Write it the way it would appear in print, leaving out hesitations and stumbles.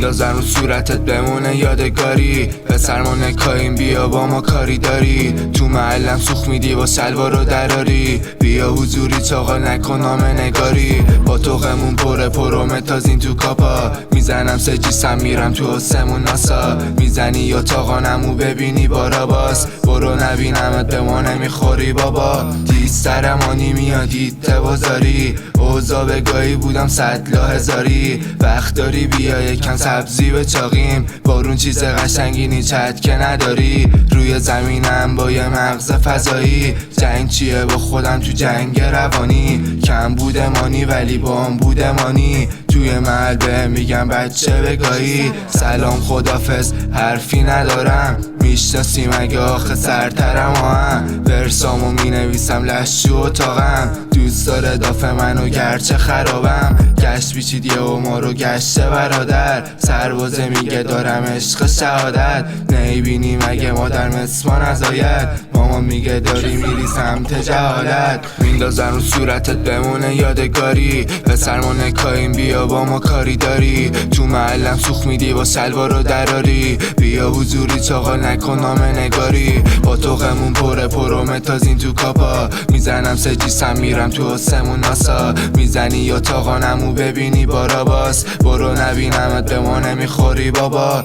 میندازن رو صورتت بمونه یادگاری. پسرمونه کایم بیا با ما کاری داری. تو محلم سوخ میدی با شلوار و دراری. بیا حضوری چاقال نکن نامه نگاری. با توقمون پرومتازین تو کاپا. میزنم سجیسم میرم تو آسمون ناسا. میزنی یا تاقانمو ببینی باراباس. برو نبینمت به ما نمیخوری بابا. دیسترمانی میادید تبازاری. اوضا بگاهی بودم 100 هزاری. وقت داری بیا یکم سبزی به چاقیم. بارون چیز قشنگی نیچت که نداری. روی زمینم با یه مغز فضایی. جنگ چیه با خودم تو جنگ روانی. کم بودمانی ولی با هم بودمانی. توی محل به میگم بچه بگاهی. سلام خدافز حرفی ندارم. میشناسی مگه آخه سرترم هم. ورسامو مینویسم لشو اتاقم. دوست داره دافه منو گرچه خرابم. گشت بیچید یه و ما رو گشته برادر. سربازه میگه دارم عشق شهادت. نیبینی مگه مادر مسما نزاید. ماما میگه داری میری سمت جهالت. میندازن رو صورتت بمونه یادگاری. پسرمونه کایم بیا با ما کاری داری. تو محلم سوخ میدی با شلوار و دراری. بیا حضوری چاقال نکن نامه نگاری. با توقمون پرومتازین تو کاپا. میزنم سجیسم میرم تو آسمون ناسا. میزنی یا تاقانمو ببینی باراباس. برو نبینمت به ما نمیخوری بابا.